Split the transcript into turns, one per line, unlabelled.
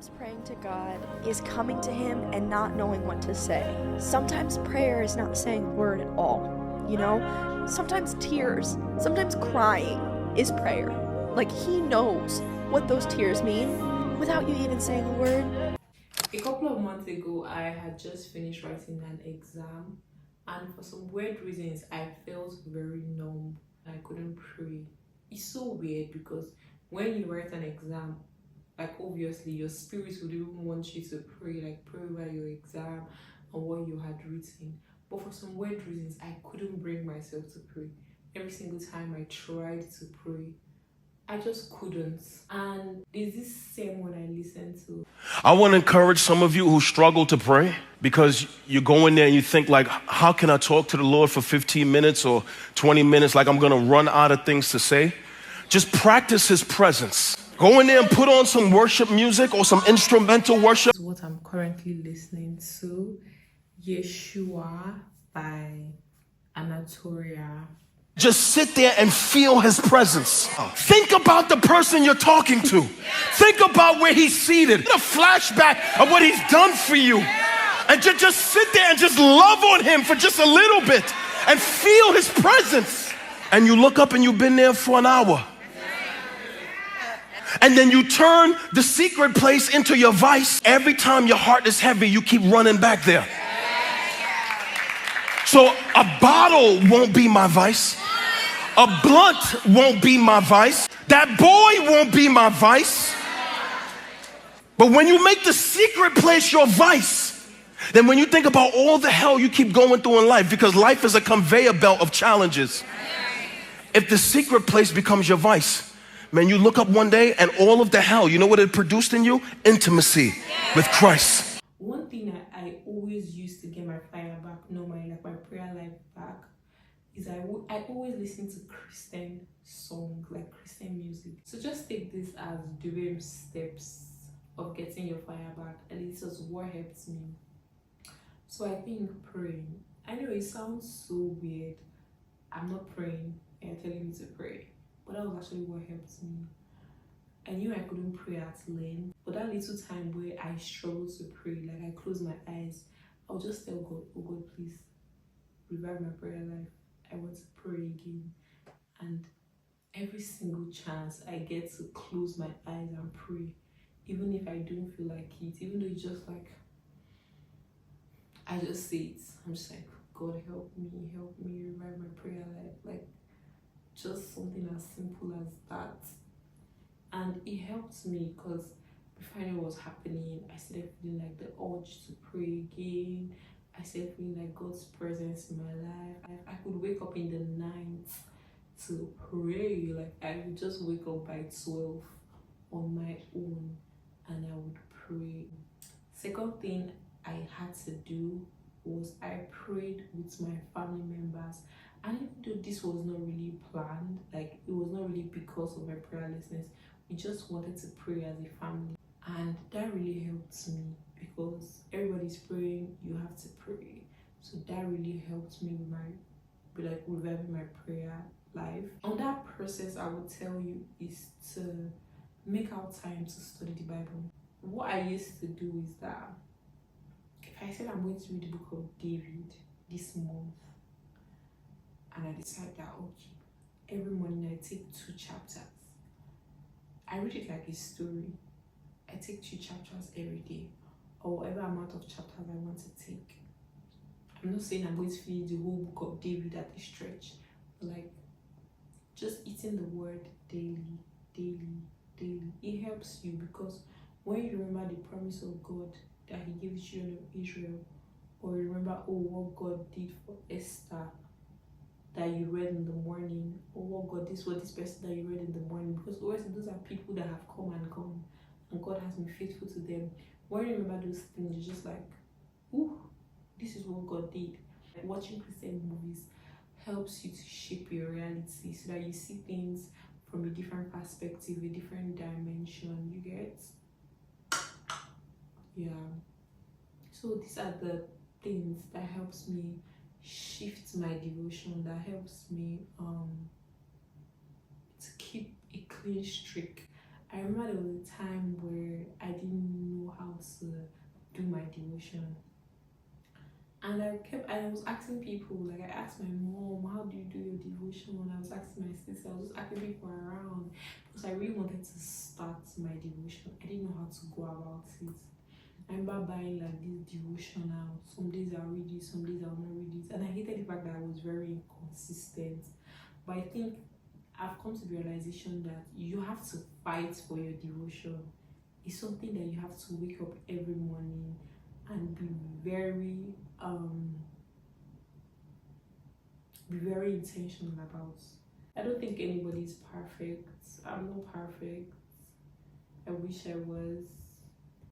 Sometimes praying to God is coming to Him and not knowing what to say. Sometimes prayer is not saying a word at all, you know? Sometimes tears, sometimes crying is prayer. Like, He knows what those tears mean without you even saying a word.
A couple of months ago, I had just finished writing an exam, and for some weird reasons, I felt very numb. I couldn't pray. It's so weird because when you write an exam, like obviously your spirit would even want you to pray, like pray over your exam and what you had written. But for some weird reasons, I couldn't bring myself to pray. Every single time I tried to pray, I just couldn't. And there's this sermon I listened to.
I want to encourage some of you who struggle to pray because you go in there and you think like, how can I talk to the Lord for 15 minutes or 20 minutes? Like I'm going to run out of things to say. Just practice His presence. Go in there and put on some worship music or some instrumental worship.
This is what I'm currently listening to. Yeshua by Anatolia.
Just sit there and feel His presence. Think about the person you're talking to. Think about where He's seated. Get a flashback of what He's done for you. And just sit there and just love on Him for just a little bit and feel His presence. And you look up and you've been there for an hour. And then you turn the secret place into your vice. Every time your heart is heavy, you keep running back there. So a bottle won't be my vice. A blunt won't be my vice. That boy won't be my vice. But when you make the secret place your vice, then when you think about all the hell you keep going through in life, because life is a conveyor belt of challenges. If the secret place becomes your vice, man, you look up one day and all of the hell, you know what it produced in you? Intimacy with Christ.
One thing I always used to get my fire back, my prayer life back, is I always listen to Christian songs, like Christian music. So just take this as Msdubem steps of getting your fire back, and this is what helps me. So I think praying, I know it sounds so weird. I'm not praying and you're telling me to pray, but that was actually what helped me. I knew I couldn't pray at length, but that little time where I struggled to pray, like I closed my eyes, I'll just tell God, oh God, please revive my prayer life. I want to pray again. And every single chance I get to close my eyes and pray, even if I don't feel like it, even though it's just like, I just say it. I'm just like, God, help me, revive my prayer life. Like, just something as simple as that. And it helped me because before I knew what was happening, I started feeling like the urge to pray again. I started feeling like God's presence in my life. I could wake up in the night to pray. Like I would just wake up by 12 on my own and I would pray. Second thing I had to do was I prayed with my family members. And even though this was not really planned, like it was not really because of my prayerlessness, we just wanted to pray as a family. And that really helped me because everybody's praying, you have to pray. So that really helped me with reviving my prayer life. On that process, I would tell you is to make out time to study the Bible. What I used to do is that if I said I'm going to read the book of David this month, and I decide that, okay, every morning I take 2 chapters. I read it like a story. I take 2 chapters every day, or whatever amount of chapters I want to take. I'm not saying I'm going to finish the whole book of David at a stretch, but like just eating the word daily. It helps you because when you remember the promise of God that He gave the children of Israel, or you remember, what God did for Esther that you read in the morning, or what God did for this person that you read in the morning, because always those are people that have come and gone, and God has been faithful to them. When you remember those things, you're just like, ooh, this is what God did. Watching Christian movies helps you to shape your reality so that you see things from a different perspective, a different dimension. You get? Yeah. So these are the things that helps me shift my devotion, that helps me to keep a clean streak. I remember there was a time where I didn't know devotion. And I was asking people, like I asked my mom, how do you do your devotion? And I was asking my sister, I was just asking people around because I really wanted to start my devotion. I didn't know how to go about it. I remember buying like this devotional. Some days I'll read it, some days I'll not read it. And I hated the fact that I was very inconsistent. But I think I've come to the realization that you have to fight for your devotion. It's something that you have to wake up every morning and be very intentional about. I don't think anybody's perfect. I'm not perfect. I wish I was.